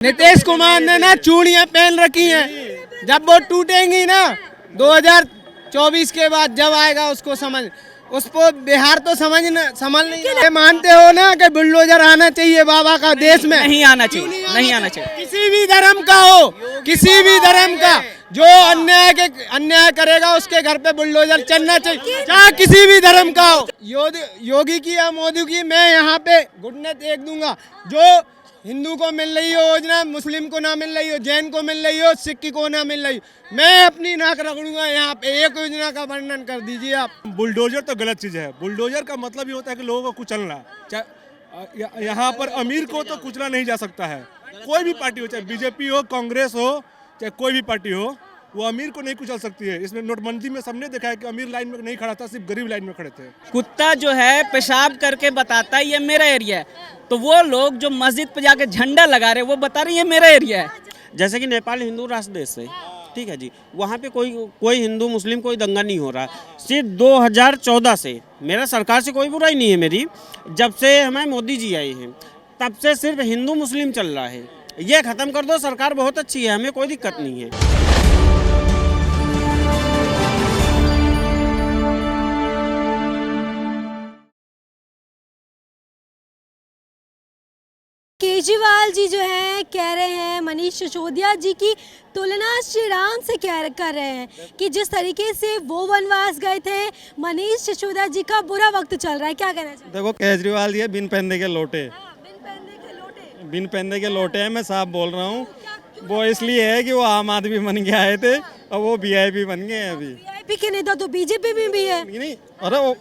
नीतीश कुमार ने ना चूड़ियां पहन रखी हैं। जब वो टूटेंगी ना 2024 के बाद जब आएगा उसको बिहार तो समझ नहीं मानते हो ना कि बुलडोजर आना चाहिए बाबा का देश में। नहीं आना चाहिए, नहीं आना चाहिए। किसी भी धर्म का हो, किसी भी धर्म का जो अन्याय करेगा उसके घर पे बुलडोजर चलना चाहिए, चाहे किसी भी धर्म का हो। योगी की या मोदी की मैं यहाँ पे घुटने टेक दूंगा। जो हिंदू को मिल रही हो योजना, मुस्लिम को ना मिल रही हो, जैन को मिल रही हो, सिख को ना मिल रही हो, मैं अपनी नाक रगड़ूंगा। यहाँ पे एक योजना का वर्णन कर दीजिए आप। बुलडोजर तो गलत चीज़ है। बुलडोजर का मतलब ये होता है कि लोगों को कुचलना। यहाँ पर अमीर को तो कुचला नहीं जा सकता है। कोई भी पार्टी हो, चाहे बीजेपी हो, कांग्रेस हो, चाहे कोई भी पार्टी हो, वो अमीर को नहीं कुचल सकती है। इसमें नोटबंदी में सबने देखा है कि अमीर लाइन में नहीं खड़ा था, सिर्फ गरीब लाइन में खड़े थे। कुत्ता जो है पेशाब करके बताता है ये मेरा एरिया है, तो वो लोग जो मस्जिद पे जाके झंडा लगा रहे वो बता रहे ये मेरा एरिया है। जैसे कि नेपाल हिंदू राष्ट्र देश है, ठीक है जी, वहाँ पे कोई हिंदू मुस्लिम कोई दंगा नहीं हो रहा। सिर्फ 2014 से, मेरा सरकार से कोई बुराई नहीं है मेरी, जब से हमें मोदी जी आए हैं तब से सिर्फ हिंदू मुस्लिम चल रहा है। ये ख़त्म कर दो, सरकार बहुत अच्छी है, हमें कोई दिक्कत नहीं है। केजरीवाल जी जो है कह रहे हैं मनीष सिसोदिया जी की तुलना श्री राम से कर रहे हैं कि जिस तरीके से वो वनवास गए थे, मनीष सिसोदिया जी का बुरा वक्त चल रहा है। क्या कहना चाहिए? देखो केजरीवाल जी बिन पहनने के लोटे, बिन पहनने के लोटे हैं। मैं साफ बोल रहा हूँ, वो इसलिए है कि वो आम आदमी बन के आए थे और वो वीआईपी बन गए हैं। अभी वीआईपी के नेता तो बीजेपी में भी है। नहीं, अरे वो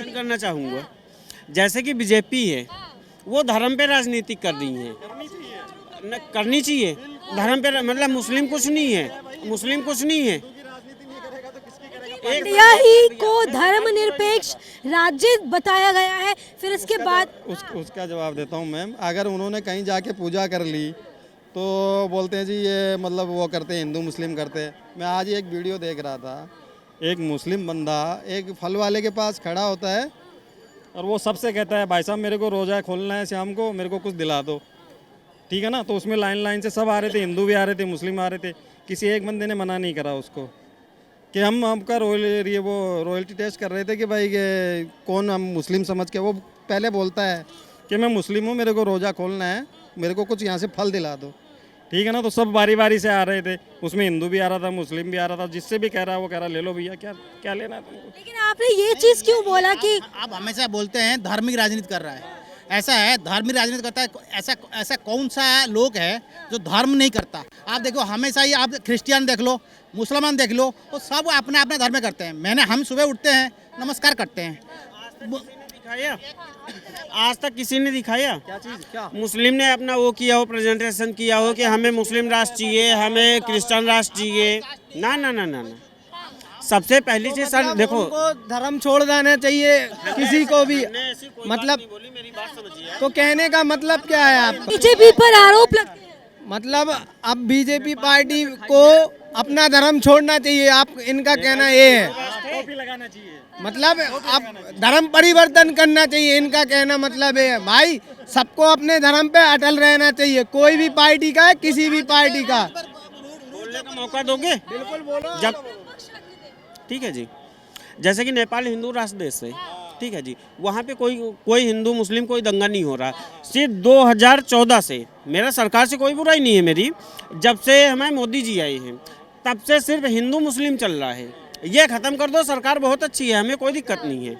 करना चाहूँगा, जैसे कि बीजेपी है वो धर्म पे राजनीति कर रही है, करनी चाहिए। धर्म पे मतलब मुस्लिम कुछ नहीं है, मुस्लिम कुछ नहीं है। इंडिया ही को धर्मनिरपेक्ष राज्य बताया गया है। फिर इसके बाद उसका जवाब देता हूँ मैम। अगर उन्होंने कहीं जाके पूजा कर ली तो बोलते हैं जी ये मतलब वो करते हैं, हिंदू मुस्लिम करते हैं। मैं आज एक वीडियो देख रहा था, एक मुस्लिम बंदा एक फल वाले के पास खड़ा होता है और वो सबसे कहता है भाई साहब मेरे को रोज़ा खोलना है शाम को, मेरे को कुछ दिला दो, ठीक है ना। तो उसमें लाइन से सब आ रहे थे, हिंदू भी आ रहे थे, मुस्लिम आ रहे थे। किसी एक बंदे ने मना नहीं करा उसको कि हम आपका रॉयल्टी टेस्ट कर रहे थे कि भाई कौन हम मुस्लिम समझ के। वो पहले बोलता है कि मैं मुस्लिम हूँ, मेरे को रोज़ा खोलना है, मेरे को कुछ यहाँ से फल दिला दो, ठीक है ना। तो सब बारी बारी से आ रहे थे, उसमें हिंदू भी आ रहा था, मुस्लिम भी आ रहा था। जिससे भी कह रहा है वो कह रहा ले लो भैया, क्या लेना है तुमको। लेकिन आपने ये चीज़ क्यों बोला कि आप हमेशा बोलते हैं धार्मिक राजनीति कर रहा है। ऐसा है, धार्मिक राजनीति करता है। ऐसा कौन सा लोग है जो धर्म नहीं करता? आप देखो, हमेशा ही आप क्रिश्चियन देख लो, मुसलमान देख लो, तो सब अपने अपने धर्म में करते हैं। हम सुबह उठते हैं, नमस्कार करते हैं। आज तक किसी ने दिखाया? क्या चीज? क्या मुस्लिम ने अपना वो किया हो, प्रेजेंटेशन किया हो कि हमें मुस्लिम राष्ट्र चाहिए, हमें क्रिश्चियन राष्ट्र चाहिए? ना ना ना ना ना। सबसे पहली चीज सर देखो, धर्म छोड़ देना चाहिए किसी को भी। मतलब तो कहने का मतलब क्या है? आप बीजेपी पर आरोप लगते हैं। मतलब अब बीजेपी पार्टी को अपना धर्म छोड़ना चाहिए, आप इनका कहना ये है। मतलब अब धर्म परिवर्तन करना चाहिए, इनका कहना मतलब है भाई सबको अपने धर्म पे अटल रहना चाहिए, कोई भी पार्टी का है, किसी भी पार्टी का। बोलने का मौका दोगे? बिल्कुल बोलो। जब ठीक है जी, जैसे कि नेपाल हिंदू राष्ट्र देश है, ठीक है जी, वहाँ पे कोई हिंदू मुस्लिम कोई दंगा नहीं हो रहा। सिर्फ 2014 से, मेरा सरकार से कोई बुराई नहीं है मेरी, जब से हमें मोदी जी आए हैं तब से सिर्फ हिंदू मुस्लिम चल रहा है। ये ख़त्म कर दो, सरकार बहुत अच्छी है, हमें कोई दिक्कत नहीं है।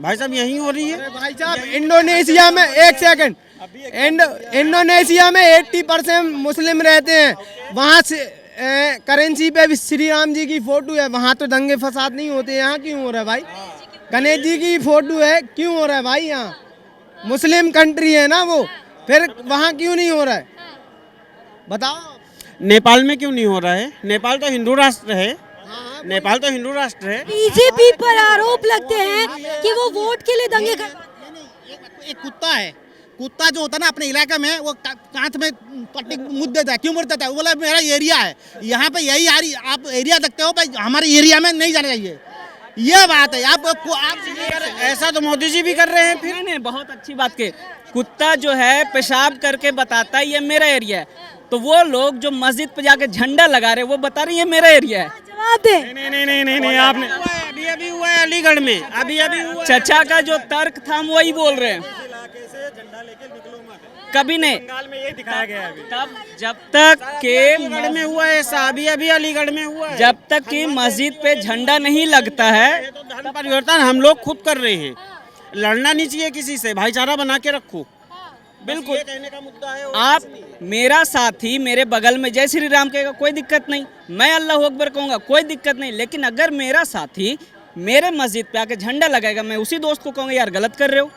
भाई साहब यही हो रही है। भाई साहब इंडोनेशिया में, एक सेकंड, इंडोनेशिया में 80% मुस्लिम रहते हैं। वहाँ से करेंसी पे भी श्री राम जी की फोटो है, वहाँ तो दंगे फसाद नहीं होते, यहाँ क्यों हो रहा है भाई? गणेश जी की फोटो है, क्यों हो रहा है भाई? यहाँ मुस्लिम कंट्री है ना वो, फिर वहाँ क्यों नहीं हो रहा है बताओ? नेपाल में क्यों नहीं हो रहा है? नेपाल तो हिंदू राष्ट्र है, नेपाल तो हिंदू राष्ट्र है। बीजेपी पर आरोप लगते हैं कि वो वोट के लिए दंगे एक कुत्ता है, कुत्ता जो होता है ना अपने इलाके में, वो कांच में पट्टी मुद्द देता है। क्यों मुद्द देता है? वो बोला मेरा एरिया है, यहाँ पे यही आप एरिया देखते हो भाई, हमारे एरिया में नहीं जाना चाहिए। ये बात है। आप ऐसा तो मोदी जी भी कर रहे हैं। फिर नहीं, बहुत अच्छी बात के कुत्ता जो है पेशाब करके बताता है ये मेरा एरिया है, तो वो लोग जो मस्जिद पे जाके झंडा लगा रहे हैं वो बता रहे हैं ये मेरा एरिया है। जवाब दे। नहीं आपने अभी हुआ है अलीगढ़ में, अभी हुआ है। चचा का जो तर्क था हम वही बोल रहे हैं। कभी नहीं, बंगाल में ये दिखाया गया है अभी। तब जब तक के अलीगढ़ में हुआ है ऐसा, अभी अलीगढ़ में हुआ है। जब तक कि मस्जिद पे झंडा नहीं लगता है, ये तो धर्म परिवर्तन हम लोग खुद कर रहे हैं। लड़ना नहीं चाहिए किसी से, भाईचारा बना के रखो। बिल्कुल ये कहने का मुद्दा है। आप मेरा साथी मेरे बगल में जय श्री राम कहेगा कोई दिक्कत नहीं, मैं अल्लाह अकबर कहूँगा कोई दिक्कत नहीं, लेकिन अगर मेरा साथी मेरे मस्जिद पे आके झंडा लगाएगा मैं उसी दोस्त को कहूँगा यार गलत कर रहे हो,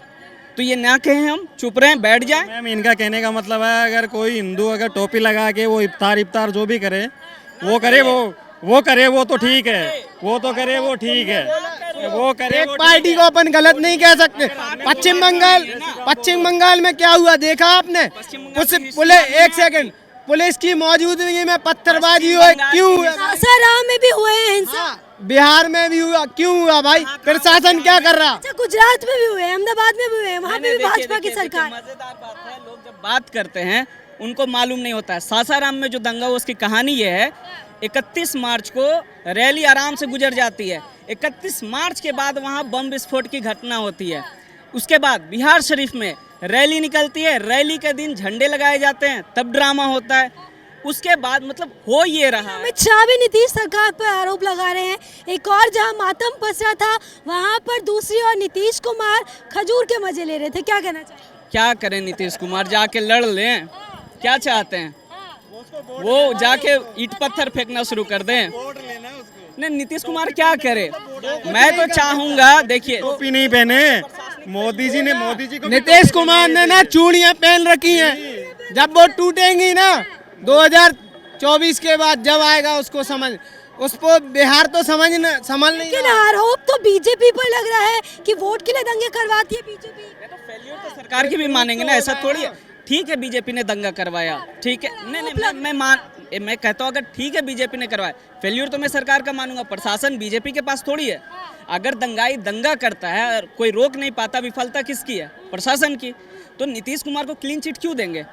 तो ये ना कहें हम चुप रहें बैठ जाएं। मैम इनका कहने का मतलब है अगर कोई हिंदू अगर टोपी लगा के वो इफ्तार जो भी करे वो करे वो तो ठीक है, वो तो करे वो ठीक है, वो करे। एक पार्टी को अपन गलत नहीं कह सकते। पश्चिम बंगाल में क्या हुआ देखा आपने? एक सेकंड, पुलिस की मौजूदगी में पत्थरबाजी हुई, क्यों हुआ? सासाराम में भी हुए हैं हिंसा। बिहार में भी हुआ, क्यों हुआ भाई? प्रशासन क्या कर रहा? अच्छा, गुजरात में भी हुए, अहमदाबाद में भी हुए, वहाँ पे भी भाजपा की सरकार। मजेदार बात है, लोग जब बात करते हैं उनको मालूम नहीं होता है। सासाराम में जो दंगा हुआ उसकी कहानी ये है, 31 मार्च को रैली आराम से गुजर जाती है, 31 मार्च के बाद वहाँ बम विस्फोट की घटना होती है। उसके बाद बिहार शरीफ में रैली निकलती है, रैली के दिन झंडे लगाए जाते हैं, तब ड्रामा होता है। उसके बाद मतलब हो ये रहा। अमित शाह भी नीतीश सरकार पर आरोप लगा रहे हैं। एक और जहां मातम पसरा था वहां पर दूसरी ओर नीतीश कुमार खजूर के मजे ले रहे थे। क्या कहना चाहिए? क्या करें नीतीश कुमार, जाके लड़ लें, क्या चाहते हैं वो? जाके ईंट पत्थर फेंकना शुरू कर दें। नहीं, नीतीश कुमार क्या करे? मैं तो चाहूंगा, देखिए टोपी नहीं पहने मोदी जी को नीतीश कुमार ने ना चूड़ियां पहन रखी हैं, जब वो टूटेंगी ना 2024 के बाद जब आएगा उसको समझ, उसको बिहार तो संभल नहीं। लेकिन आरोप तो बीजेपी पर लग रहा है कि वोट के लिए दंगे करवाती है बीजेपी। तो सरकार की भी मानेंगे ना, ऐसा थोड़ी है। ठीक है बीजेपी ने दंगा करवाया, ठीक है, नहीं मैं कहता हूँ अगर ठीक है बीजेपी ने करवाया, फेल्यूर तो मैं सरकार का मानूंगा, प्रशासन बीजेपी के पास थोड़ी है। अगर दंगाई दंगा करता है और कोई रोक नहीं पाता, विफलता किसकी है? प्रशासन की। तो नीतीश कुमार को क्लीन चिट क्यों देंगे?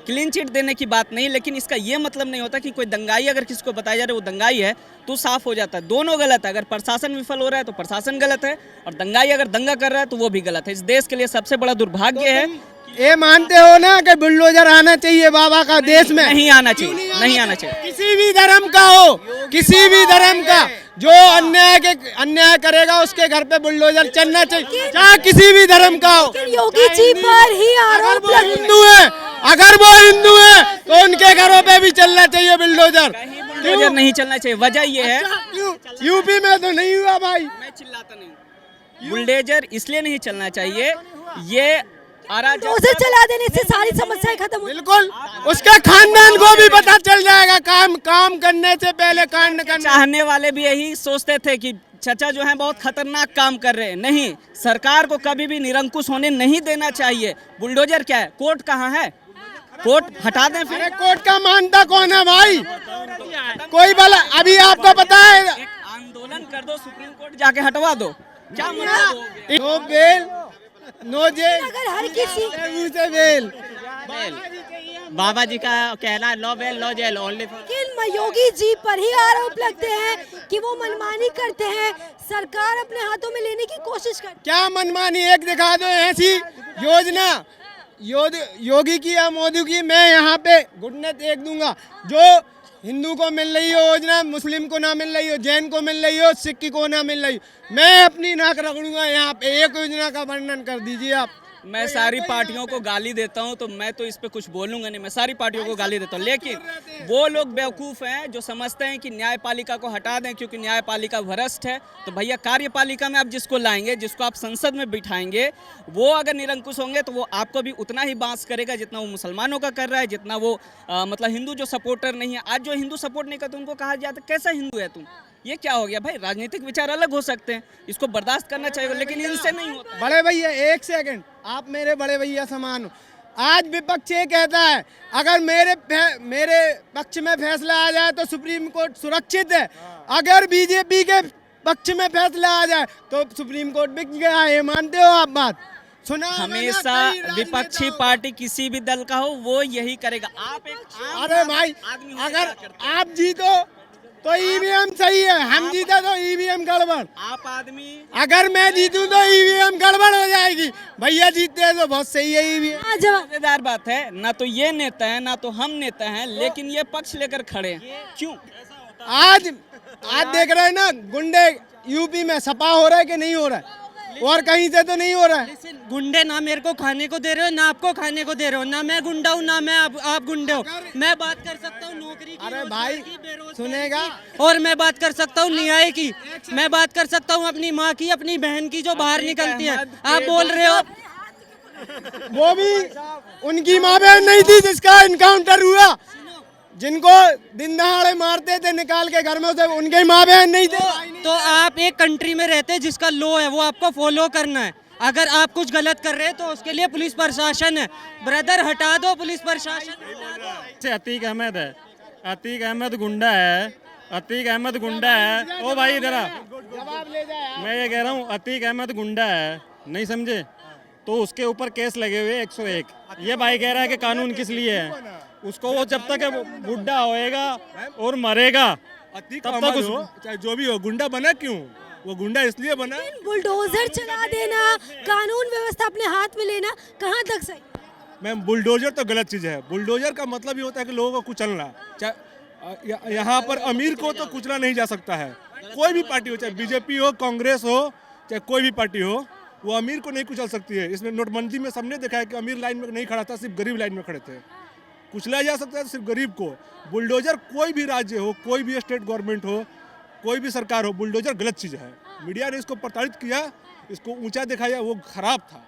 क्लीन चिट देने की बात नहीं, लेकिन इसका ये मतलब नहीं होता कि कोई दंगाई अगर किसी को बताया जा रहा है वो दंगाई है तो साफ हो जाता है। दोनों गलत है। अगर प्रशासन विफल हो रहा है तो प्रशासन गलत है, और दंगाई अगर दंगा कर रहा है तो वो भी गलत है। इस देश के लिए सबसे बड़ा दुर्भाग्य है। ये मानते हो ना कि बुलडोजर आना चाहिए बाबा का देश में? नहीं आना चाहिए, नहीं आना चाहिए। किसी भी धर्म का हो, किसी भी धर्म का जो अन्याय करेगा उसके घर पे बुलडोजर चलना चाहिए, चाहे किसी भी धर्म का हो। योगी जी पर ही आरोप हिंदू है, अगर वो हिंदू है तो उनके घरों पे भी चलना चाहिए बुलडोजर। बुलडोजर नहीं चलना चाहिए, वजह ये है यूपी में तो नहीं हुआ भाई। मैं चिल्लाता नहीं, बुलडोजर इसलिए नहीं चलना चाहिए, ये बुलडोजर चला देने से सारी समस्याएं खत्म हो। बिल्कुल, उसका खानदान को भी पता चल जाएगा। काम करने से पहले कांड करना। चाहने वाले भी यही सोचते थे कि चचा जो है बहुत खतरनाक काम कर रहे हैं। नहीं, सरकार को कभी भी निरंकुश होने नहीं देना चाहिए। बुलडोजर क्या है? कोर्ट कहाँ है? कोर्ट हटा दें फिर। कोर्ट का मानता कौन है भाई? कोई भला अभी आपको पता है? आंदोलन कर दो, सुप्रीम कोर्ट जाके हटवा दो, क्या नो बेल नो जेल, अगर हर किसी से बेल। बाबा जी का कहना है no bail no jail only. लेकिन योगी जी पर ही आरोप लगते हैं कि वो मनमानी करते हैं, सरकार अपने हाथों में लेने की कोशिश करती है। क्या मनमानी? एक दिखा दो ऐसी योजना योगी की या मोदी की। मैं यहाँ पे घुटने टेक दूंगा। जो हिंदू को मिल रही हो योजना, मुस्लिम को ना मिल रही हो, जैन को मिल रही हो, सिख को ना मिल रही हो, मैं अपनी नाक रगड़ूंगा। यहाँ पे एक योजना का वर्णन कर दीजिए आप। मैं सारी पार्टियों को गाली देता हूं तो मैं तो इस पे कुछ बोलूंगा नहीं, मैं सारी पार्टियों को गाली देता हूं, लेकिन वो लोग बेवकूफ़ हैं जो समझते हैं कि न्यायपालिका को हटा दें क्योंकि न्यायपालिका भ्रष्ट है। तो भैया कार्यपालिका में आप जिसको लाएंगे, जिसको आप संसद में बिठाएंगे, वो अगर निरंकुश होंगे तो वो आपको भी उतना ही बांस करेगा जितना वो मुसलमानों का कर रहा है, जितना वो मतलब हिंदू जो सपोर्टर नहीं है। आज जो हिंदू सपोर्ट नहीं करते उनको कहा जाता है कैसा हिंदू है तुम? ये क्या हो गया भाई? राजनीतिक विचार अलग हो सकते हैं, इसको बर्दाश्त करना चाहिए, लेकिन इनसे नहीं होता। बड़े भैया एक सेकंड, आप मेरे बड़े भैया समान हो। आज विपक्ष ये कहता है अगर मेरे पक्ष में फैसला आ जाए तो सुप्रीम कोर्ट सुरक्षित है, अगर बीजेपी के पक्ष में फैसला आ जाए तो सुप्रीम कोर्ट बिक गया है। मानते हो आप बात? सुना होगा ना, हमेशा कई राजनेता विपक्षी हो। पार्टी किसी भी दल का हो वो यही करेगा। आप एक आम अरे भाई आदमी होकर अगर क्या करते हैं? आप जीतो तो ईवीएम सही है, हम जीते तो ईवीएम गड़बड़। आप आदमी अगर मैं जीतूं तो ईवीएम गड़बड़ हो जाएगी, भैया जीतते हैं तो बहुत सही है ईवीएम। हाँ, जवाब मजेदार बात है, ना तो ये नेता है ना तो हम नेता हैं, लेकिन ये पक्ष लेकर खड़े हैं। क्यों? आज देख रहे हैं ना गुंडे यूपी में सपा हो रहा है कि नहीं हो रहा है, और कहीं से तो नहीं हो रहा है। गुंडे ना मेरे को खाने को दे रहे हो ना आपको खाने को दे रहे हो, ना मैं गुंडा हूँ ना मैं आप गुंडे हो। मैं बात कर सकता हूँ नौकरी की, अरे रोजगार भाई की, बेरोजगारी सुनेगा की, और मैं बात कर सकता हूँ न्याय की, मैं बात कर सकता हूँ अपनी माँ की, अपनी बहन की जो बाहर निकलती है। आप बोल रहे हो वो भी उनकी माँ बहन नहीं थी जिसका इनकाउंटर हुआ, जिनको दिन दहाड़े मारते थे निकाल के घर में से, उनके माँ बहन नहीं थे। तो आप एक कंट्री में रहते हैं जिसका लॉ है वो आपको फॉलो करना है। अगर आप कुछ गलत कर रहे हैं तो उसके लिए पुलिस प्रशासन है। ब्रदर हटा दो पुलिस प्रशासन, हटा दो। से अतीक अहमद है, अतीक अहमद गुंडा है, अतीक अहमद गुंडा है। ओ भाई इधर आ, मैं ये कह रहा हूँ अतीक अहमद गुंडा है, नहीं समझे? तो उसके ऊपर केस लगे हुए 101। ये भाई कह रहा है कि कानून किस लिए है, उसको वो जब तक बुढ़ा होएगा और मरेगा अतीक तब तक अहमद उस- हो चाहे जो भी हो, गुंडा बना क्यों? वो गुंडा इसलिए बना बुलडोजर चला देना, कानून व्यवस्था अपने हाथ में लेना, कहाँ तक सही? मैम बुलडोजर तो गलत चीज़ है। बुलडोजर का मतलब ये होता है कि लोगों को कुचलना। चाहे यहाँ पर अमीर को तो कुचला नहीं जा सकता है, कोई भी पार्टी हो, चाहे बीजेपी हो, कांग्रेस हो, चाहे कोई भी पार्टी हो, वो अमीर को नहीं कुचल सकती है। इसमें नोटबंदी में सबने देखा है कि अमीर लाइन में नहीं खड़ा था, सिर्फ गरीब लाइन में खड़े थे। कुचला जा सकता है सिर्फ गरीब को। बुलडोजर कोई भी राज्य हो, कोई भी स्टेट गवर्नमेंट हो, कोई भी सरकार हो, बुलडोजर गलत चीज़ है। मीडिया ने इसको प्रताड़ित किया, इसको ऊंचा दिखाया, वो खराब था।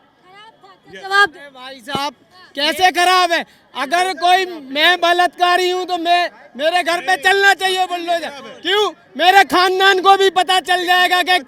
जवाब दे। भाई साहब कैसे खराब है? अगर कोई मैं बलात्कारी हूँ तो मेरे घर पे चलना चाहिए बुलडोजर। क्यों? मेरे खानदान को भी पता चल जाएगा कि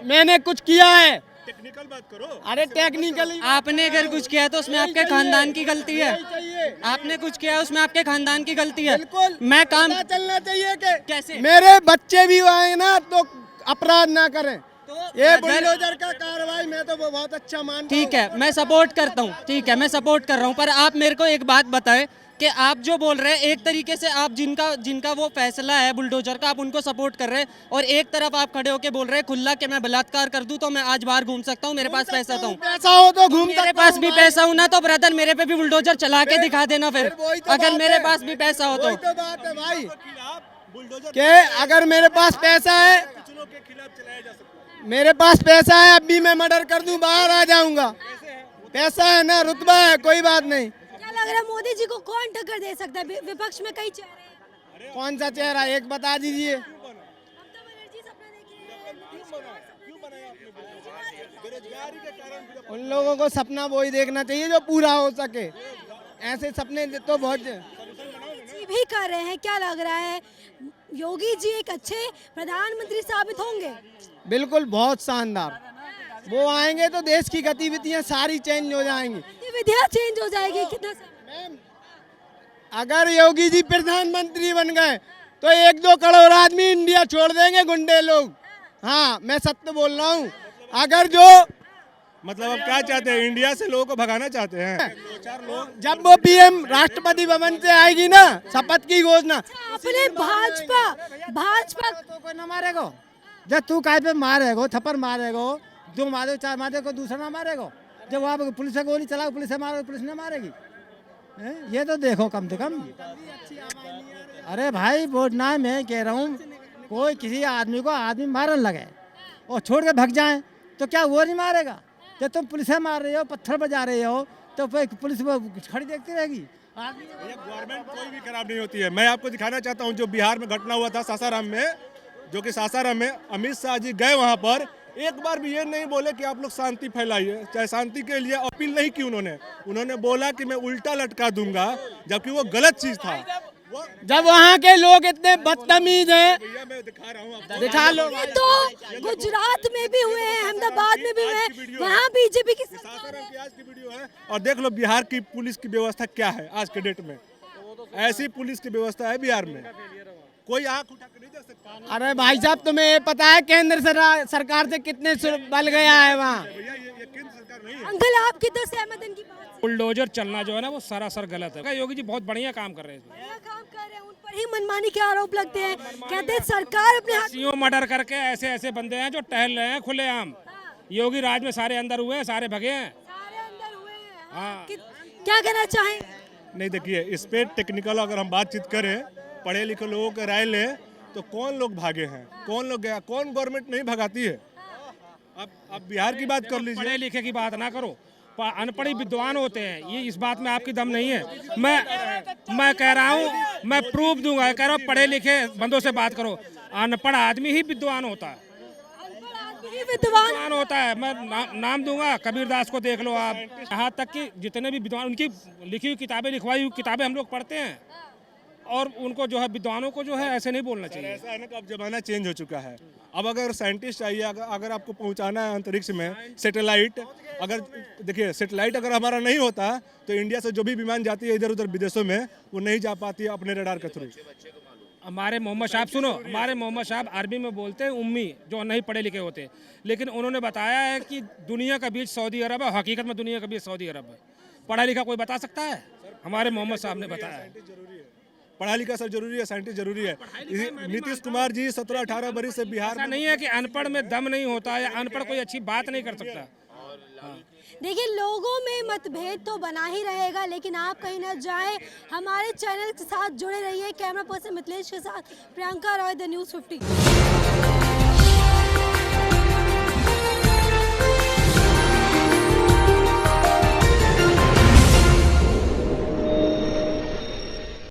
मैंने कुछ किया है। टेक्निकल बात करो। अरे टेक्निकली आपने अगर कुछ किया तो उसमें आपके खानदान की गलती है। चाहिए, आपने कुछ किया उसमें आपके खानदान की गलती है। बिल्कुल मैं काम पता चलना चाहिए कि कैसे? मेरे बच्चे भी आए ना तो अपराध ना करें। तो ये अगर- बुलडोजर का कार्रवाई मैं तो बहुत अच्छा मानता हूँ। ठीक है, मैं सपोर्ट करता हूँ, ठीक है मैं सपोर्ट कर रहा हूँ, पर आप मेरे को एक बात बताएं कि आप जो बोल रहे हैं एक तरीके से आप जिनका वो फैसला है बुलडोजर का, आप उनको सपोर्ट कर रहे हैं, और एक तरफ आप खड़े होके बोल रहे हैं खुला कि मैं बलात्कार कर दूं तो मैं आज बाहर घूम सकता हूँ, मेरे पास पैसा तो पैसा हो तो घूम मेरे सकता पास हूँ भी भाई। पैसा हो ना तो ब्रदर मेरे पे भी बुलडोजर चला के दिखा देना फिर, वही तो अगर बात मेरे है। पास भी पैसा हो वही तो। तो बात है भाई कि अगर मेरे पास पैसा है, मेरे पास पैसा है, अब भी मैं मर्डर कर दूं बाहर आ जाऊंगा। पैसा है ना, रुतबा है, कोई बात नहीं। क्या लग रहा है मोदी जी को कौन टक्कर दे सकता है? विपक्ष में कई चेहरे हैं। कौन सा चेहरा एक बता दीजिए। ममता बनर्जी सपना देखी है, नीतीश कुमार उन लोगों को सपना वही देखना चाहिए जो पूरा हो सके। ऐसे सपने तो बहुत जी भी कर रहे हैं। क्या लग रहा है योगी जी एक अच्छे प्रधानमंत्री साबित होंगे? बिल्कुल बहुत शानदार। वो आएंगे तो देश की गतिविधियां सारी चेंज हो जाएंगी। गतिविधियां चेंज हो जाएगी कितना समय? अगर योगी जी प्रधानमंत्री बन गए तो 1-2 करोड़ आदमी इंडिया छोड़ देंगे गुंडे लोग। हाँ मैं सत्य बोल रहा हूँ। अगर जो मतलब अब क्या चाहते हैं? इंडिया से लोगों को भगाना चाहते हैं। जब वो पीएम राष्ट्रपति भवन से आएगी ना शपथ की घोषणा, अपने भाजपा तो कोई ना मारेगो, जब तू काय पे मारेगो, थप्पड़ मारेगो, 2 मारे 4 मारे को दूसरा ना मारेगो, जब वहाँ पे पुलिस से गोली चलाओ पुलिस से मारो पुलिस ने मारेगी। ये तो देखो कम से कम। अरे भाई वोट ना, मैं कह रहा हूँ कोई किसी आदमी को आदमी मारने लगे और छोड़ के भग जाए तो क्या वो नहीं मारेगा? जब तुम पुलिस से मार रहे हो, पत्थर बजा रहे हो, तो फिर पुलिस खड़ी देखती रहेगी। गवर्नमेंट कोई भी खराब नहीं होती है। मैं आपको दिखाना चाहता हूँ जो बिहार में घटना हुआ था सासाराम में, जो कि सासाराम में अमित शाह जी गए वहाँ पर, एक बार भी ये नहीं बोले कि आप लोग शांति फैलाइए, चाहे शांति के लिए अपील नहीं की उन्होंने बोला कि मैं उल्टा लटका दूंगा, जबकि वो गलत चीज था। जब वहाँ के लोग इतने बदतमीज हैं, मैं दिखा रहा हूँ आपको। दिखा लो। ये तो गुजरात में भी हुए हैं, अहमदाबाद में भी हुए हैं, वहाँ बीजेपी की सरकार सासाराम है। की आज की वीडियो है और देख लो बिहार की पुलिस की व्यवस्था क्या है आज के डेट में। ऐसी पुलिस की व्यवस्था है बिहार में, कोई आंख उठा के नहीं देख सकता। अरे भाई साहब तुम्हें ये पता है केंद्र सरकार से कितने बल गया है वहाँ? भैया ये केंद्र सरकार अंकल आप कितना सहमत हैं इनकी बात से? बुलडोजर चलना जो है ना वो सरासर गलत है। योगी जी बहुत बढ़िया काम कर रहे हैं इसमें। बढ़िया काम कर रहे हैं, उन पर ही मनमानी के आरोप लगते हैं। कहते हैं सरकार अपने हाथ सीओ मर्डर करके ऐसे ऐसे बंदे हैं जो टहल रहे हैं खुलेआम। योगी राज में सारे अंदर हुए हैं, सारे भगे हैं। सारे अंदर हुए हैं। हाँ। क्या कहना चाहें? नहीं देखिए, इस पे टेक्निकल अगर हम बातचीत करें, पढ़े लिखे लोगों का राय लें, तो कौन लोग भागे हैं, कौन लोग गया, कौन गवर्नमेंट नहीं भगाती है। अब बिहार की बात कर लीजिए। पढ़े लिखे की बात ना करो, अनपढ़ विद्वान होते हैं, ये इस बात में आपकी दम नहीं है। मैं कह रहा हूँ, मैं प्रूफ दूंगा, कह रहा हूँ पढ़े लिखे बंदों से बात करो। अनपढ़ आदमी ही विद्वान होता है, विद्वान होता है। मैं नाम दूंगा, कबीरदास को देख लो आप, यहाँ तक कि जितने भी विद्वान, उनकी लिखी हुई किताबें, लिखवाई हुई किताबें हम लोग पढ़ते हैं, और उनको जो है विद्वानों को जो है ऐसे नहीं बोलना चाहिए। ऐसा है ना कि अब जमाना चेंज हो चुका है। अब अगर साइंटिस्ट चाहिए, अगर आपको पहुंचाना है अंतरिक्ष में सैटेलाइट, अगर देखिए सैटेलाइट अगर हमारा नहीं होता तो इंडिया से जो भी विमान जाती है इधर उधर विदेशों में, वो नहीं जा पाती है अपने रडार के थ्रू। हमारे मोहम्मद साहब सुनो, हमारे मोहम्मद साहब अरबी में बोलते हैं उम्मी, जो नहीं पढ़े लिखे होते, लेकिन उन्होंने बताया है कि दुनिया का बीच सऊदी अरब है, हकीकत में दुनिया का बीच सऊदी अरब है। पढ़ा लिखा कोई बता सकता है? हमारे मोहम्मद साहब ने बताया है। पढ़ा लिखा सर जरूरी है, साइंटिस्ट जरूरी है। नीतीश कुमार जी 17-18 बरस से बिहार ऐसा नहीं है कि अनपढ़ में दम नहीं होता या अनपढ़ कोई अच्छी बात नहीं कर सकता। देखिए, लोगों में मतभेद तो बना ही रहेगा, लेकिन आप कहीं ना जाएं, हमारे चैनल के साथ जुड़े रहिए। कैमरा पर्सन मिथिलेश के साथ प्रियंका रॉय, द न्यूज़ 50।